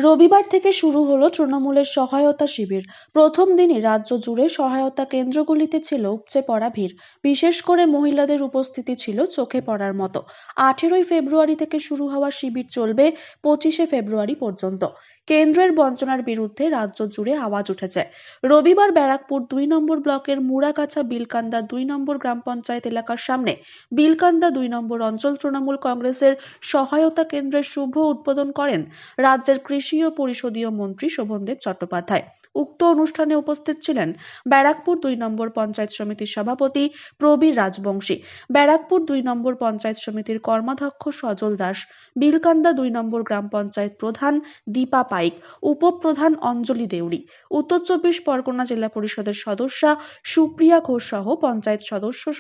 রবিবার থেকে শুরু হলো তৃণমূলের সহায়তা শিবির। প্রথম দিনই রাজ্য জুড়ে সহায়তা কেন্দ্রগুলিতে ছিল উপচে পড়া ভিড়। বিশেষ করে মহিলাদের উপস্থিতি ছিল চোখে পড়ার মতো। 18ই ফেব্রুয়ারি থেকে শুরু হওয়া শিবির চলবে 25শে ফেব্রুয়ারি পর্যন্ত। কেন্দ্রের বঞ্চনার বিরুদ্ধে রাজ্য জুড়ে আওয়াজ উঠেছে। রবিবার ব্যারাকপুর 2 নম্বর ব্লকের মুড়াগাছা বিলকান্দা 2 নম্বর গ্রাম পঞ্চায়েত এলাকার সামনে বিলকান্দা 2 নম্বর অঞ্চল তৃণমূল কংগ্রেসের সহায়তা কেন্দ্রের শুভ উদ্বোধন করেন রাজ্যের কৃষি ও পরিষদীয় মন্ত্রী শোভনদেব চট্টোপাধ্যায়। উক্ত অনুষ্ঠানে উপস্থিত ছিলেন ব্যারাকপুর 2 নম্বর পঞ্চায়েত সমিতির সভাপতি প্রবীর রাজবংশী, ব্যারাকপুর 2 নম্বর পঞ্চায়েত সমিতির কর্মাধ্যক্ষ সজল দাস, বিলকান্দা 2 নম্বর গ্রাম পঞ্চায়েত প্রধান দীপা পাইক, উপপ্রধান অঞ্জলি দেউরি, উত্তর 24 পরগনা জেলা পরিষদের সদস্যা সুপ্রিয়া ঘোষ সহ পঞ্চায়েত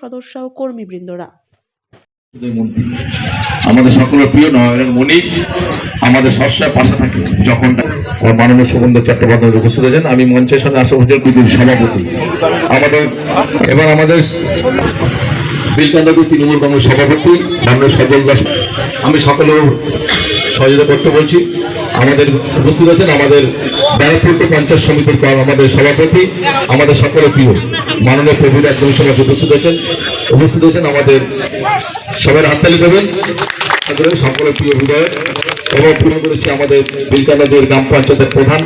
সদস্য ও কর্মীবৃন্দরা। আমাদের সকলের প্রিয় নয়নের মণি আমাদের সবসময় পাশে থাকে। যখন মাননীয় শোভনদেব চট্টোপাধ্যায় উপস্থিত আছেন, আমি মঞ্চের সামনে আশাফুজের বিদ্যুৎ সভাপতি, আমাদের বিলকান্দা তৃণমূল কংগ্রেস সভাপতি মাননীয় সজল দাস, আমি সকলের সহযোগিতা করতে বলছি। আমাদের উপস্থিত আছেন আমাদের ব্যারাকপুর পঞ্চায়েত সমিতির আমাদের সভাপতি, আমাদের সকলের প্রিয় মাননীয় প্রভুর একদম সভাপতি উপস্থিত আছেন আমাদের সবাই হাততালি দেবেন সকলের প্রিয় বিধায়ক এবং পূরণ করেছি আমাদের বিলকান্দা গ্রাম পঞ্চায়েতের প্রধান।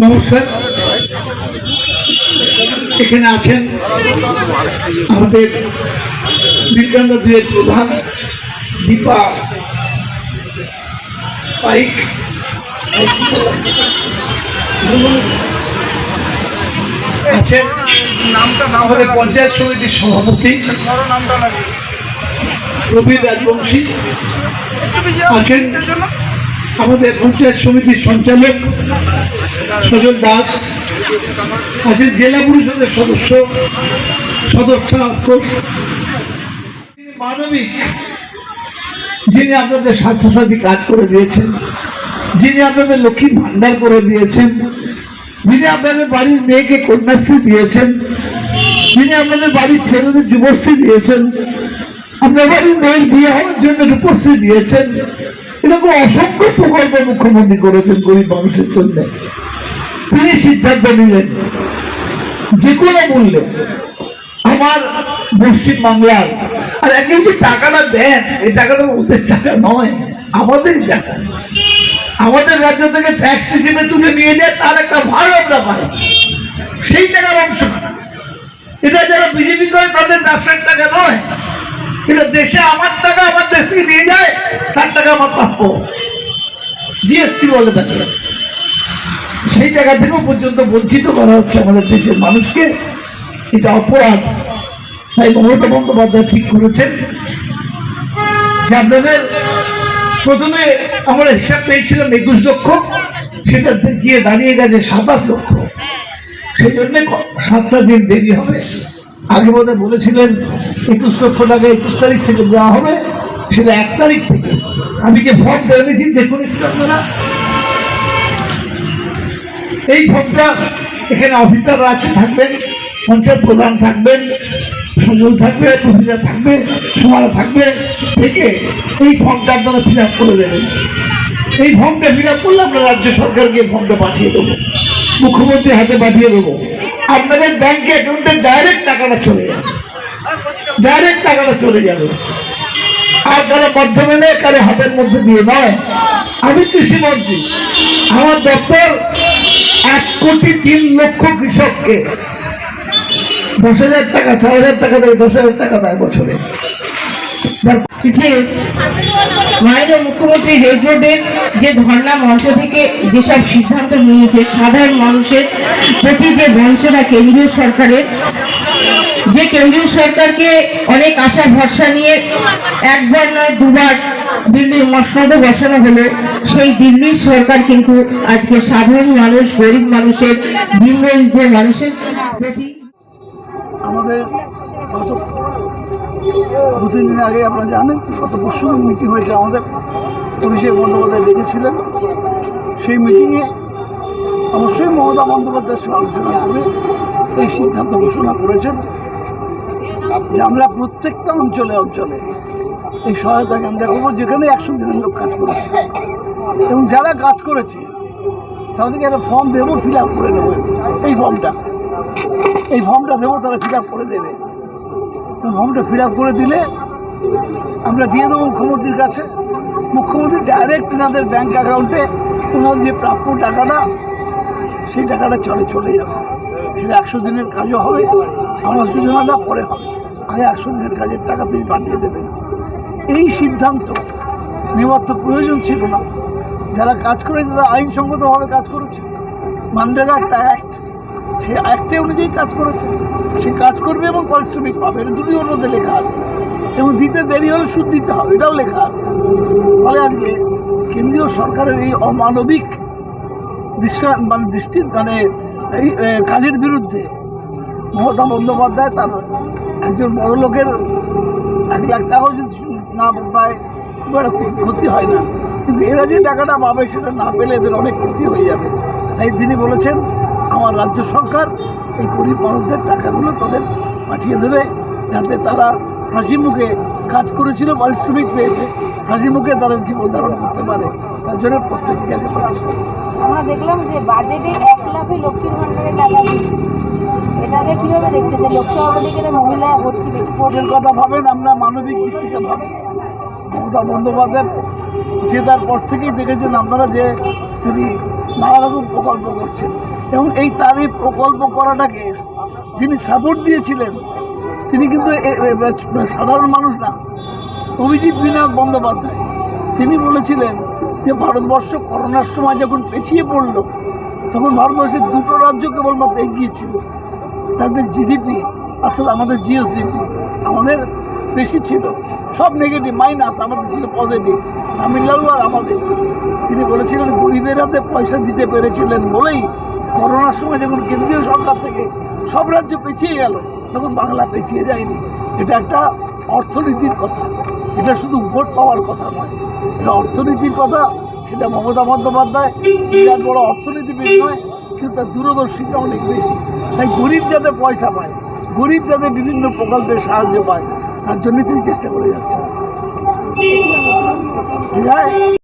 নমস্কার, এখানে আছেন আমাদের বিলকান্দা 2 এর প্রধান দীপা পাইক, আছেন আমাদের পঞ্চায়েত সমিতির সভাপতি প্রবীর রাজবংশী, আছেন আমাদের পঞ্চায়েত সমিতির সঞ্চালক সজল দাস, আছেন জেলা পরিষদের সদস্যা মানবিক, যিনি আপনাদের স্বাস্থ্যসাথী কাজ করে দিয়েছেন, যিনি আপনাদের লক্ষ্মীর ভান্ডার করে দিয়েছেন, যিনি আপনাদের বাড়ির মেয়েকে কন্যাশ্রী দিয়েছেন, যিনি আপনাদের বাড়ির ছেলেদের যুবশ্রী দিয়েছেন, আপনার বাড়ির মেয়ের বিয়ে হওয়ার জন্য রূপশ্রী দিয়েছেন, এরকম অসংখ্য প্রকল্প মুখ্যমন্ত্রী করেছেন গরিব মানুষের জন্য। তিনি সিদ্ধান্ত নিলেন যে কোনো মূল্যে আমার পশ্চিম বাংলার, আর একে যে টাকাটা দেন এই টাকাটা ওদের টাকা নয়, আমাদের টাকা, আমাদের রাজ্য থেকে ট্যাক্স হিসেবে তুলে নিয়ে যায়, তার একটা ভার আমরা পাই, সেই টাকার অংশ। এটা যারা বিজেপি করে তাদের ব্যবসার টাকা নয়, এটা দেশে আমার টাকা, আমার দেশ থেকে নিয়ে যায়, তার টাকা আমার প্রাপ্য, জিএসটি বলে থাকে। সেই টাকা থেকেও পর্যন্ত বঞ্চিত করা হচ্ছে আমাদের দেশের মানুষকে, এটা অপরাধ। তাই মমতা বন্দ্যোপাধ্যায় ঠিক করেছেন যে আপনাদের প্রথমে আমরা হিসাব পেয়েছিলাম 21 লক্ষ, সেটা গিয়ে দাঁড়িয়ে গেছে 27 লক্ষ। সেই জন্য 7টা দিন দেরি হবে। আগে বোধহয় বলেছিলেন 21 লক্ষ টাকা 21 তারিখ থেকে দেওয়া হবে, সেটা 1 তারিখ থেকে। আমি যে ফর্ম পেয়েছি দেখুন একটু আপনারা, এই ফর্মটা এখানে অফিসাররা আছে, থাকবেন, পঞ্চায়েত প্রধান থাকবেন, সজল থাকবে, প্রফেসর থাকবে, সমারা থাকবে, থেকে এই ফর্মটা আপনারা ফিল আপ করে দেবেন। এই ফর্মটা ফিল আপ করলে আমরা রাজ্য সরকারকে ফর্মটা পাঠিয়ে দেবো, মুখ্যমন্ত্রীর হাতে পাঠিয়ে দেবো। আপনাদের ব্যাংকে অ্যাকাউন্টে ডাইরেক্ট টাকাটা চলে যাবে, ডাইরেক্ট টাকাটা চলে যাবে। আর যারা মাধ্যমে নেয় কারো হাতের মধ্যে দিয়ে নয়। আমি কৃষিমন্ত্রী, আমার দপ্তর 1,03,00,000 কৃষককে 10,000 টাকা, 4,000 টাকা দেয়, 10,000 টাকা দেয় বছরে। মাননীয় মুখ্যমন্ত্রী রেড রোডের যে ধর্ণা মঞ্চ থেকে যেসব সিদ্ধান্ত নিয়েছে, সাধারণ মানুষের প্রতি যে বঞ্চনা কেন্দ্রীয় সরকারের, যে কেন্দ্রীয় সরকারকে অনেক আশা ভরসা নিয়ে একবার নয় দুবার দিল্লির মসনদে বসানো হলো, সেই দিল্লির সরকার কিন্তু আজকে সাধারণ মানুষ, গরিব মানুষের, নিম্নবিত্ত মানুষের প্রতি। আমাদের গত 2-3 দিন আগে আপনারা জানেন, গত পরশুদিন মিটিং হয়েছে, আমাদের অভিষেক বন্দ্যোপাধ্যায় ডেকেছিলেন। সেই মিটিংয়ে অবশ্যই মমতা বন্দ্যোপাধ্যায়ের সঙ্গে আলোচনা করে এই সিদ্ধান্ত ঘোষণা করেছেন যে আমরা প্রত্যেকটা অঞ্চলে এই সহায়তা কেন্দ্র করবো, যেখানে 100 দিনের লোক কাজ করেছে। এবং যারা কাজ করেছে তাদেরকে একটা ফর্ম দেবো, ফিল আপ করে দেবো। এই ফর্মটা দেবো, তারা ফিল আপ করে দেবে। ফর্মটা ফিল আপ করে দিলে আমরা দিয়ে দেবো মুখ্যমন্ত্রীর কাছে। মুখ্যমন্ত্রী ডাইরেক্ট ওনাদের ব্যাঙ্ক অ্যাকাউন্টে ওনার যে প্রাপ্য টাকাটা, সেই টাকাটা চলে যাবে। সেটা 100 দিনের কাজও হবে, আবাস যোজনাটা পরে হবে। আগে 100 দিনের কাজের টাকা তিনি পাঠিয়ে দেবেন। এই সিদ্ধান্ত নেওয়ার তো প্রয়োজন ছিল না। যারা কাজ করেছে তারা আইনসঙ্গতভাবে কাজ করেছে। মানরেগা একটা অ্যাক্ট, সেই অ্যাক্টে অনুযায়ী কাজ করেছে। সে কাজ করবে এবং পারিশ্রমিক পাবে, এটা দুটোই ওর মধ্যে লেখা আছে। এবং দিতে দেরি হলে সুদ দিতে হবে, এটাও লেখা আছে। ফলে আজকে কেন্দ্রীয় সরকারের এই অমানবিক দৃষ্টি এই কাজের বিরুদ্ধে মমতা বন্দ্যোপাধ্যায় তার একজন বড় লোকের 1 লাখ টাকাও যদি না পায় খুব একটা ক্ষতি হয় না, কিন্তু এরা যে টাকাটা পাবে সেটা না পেলে এদের অনেক ক্ষতি হয়ে যাবে। তাই তিনি বলেছেন আমার রাজ্য সরকার এই গরিব মানুষদের টাকাগুলো তাদের পাঠিয়ে দেবে, যাতে তারা হাসি মুখে কাজ করেছিল, পারিশ্রমিক পেয়েছে, হাসি মুখে তারা জীবন ধারণ করতে পারে। তার জন্য প্রত্যেকের কাছে পাঠিয়ে দেবে। আমরা দেখলাম যে বাজেটে 1 লাখে লক্ষ্মীর ভান্ডারের টাকা দিচ্ছে। এটাকে কিভাবে দেখছে যে লোকসভা থেকে মহিলা ভোট কি বেশি ভোটের কথা ভাবেন, আমরা মানবিক দিক থেকে ভাবি। মমতা বন্দ্যোপাধ্যায় জেতার পর থেকেই দেখেছেন আপনারা যে তিনি নানা রকম প্রকল্প করছেন, এবং তার এই প্রকল্প করাটাকে যিনি সাপোর্ট দিয়েছিলেন তিনি কিন্তু সাধারণ মানুষ না, অভিজিৎ বিনায়ক বন্দ্যোপাধ্যায়। তিনি বলেছিলেন যে ভারতবর্ষ করোনার সময় যখন পেছিয়ে পড়ল, তখন ভারতবর্ষের 2টো রাজ্য কেবলমাত্র এগিয়ে ছিল। তাদের জিডিপি অর্থাৎ আমাদের জিএসডিপি আমাদের বেশি ছিল, সব নেগেটিভ, মাইনাস, আমাদের ছিল পজিটিভ, তামিলনাড়ু আর আমাদের। তিনি বলেছিলেন গরিবের হাতে পয়সা দিতে পেরেছিলেন বলেই করোনার সময় যখন কেন্দ্রীয় সরকার থেকে সব রাজ্য পিছিয়ে গেল, তখন বাংলা পিছিয়ে যায়নি। এটা একটা অর্থনীতির কথা, এটা শুধু ভোট পাওয়ার কথা নয়, এটা অর্থনীতির কথা। সেটা মমতা বন্দ্যোপাধ্যায় বিরাট বড় অর্থনীতিবিদ নয়, কিন্তু তার দূরদর্শিতা অনেক বেশি। তাই গরিব যাতে পয়সা পায়, গরিব যাতে বিভিন্ন প্রকল্পের সাহায্য পায়, তার জন্য তিনি চেষ্টা করে যাচ্ছেন। ঠিক আছে।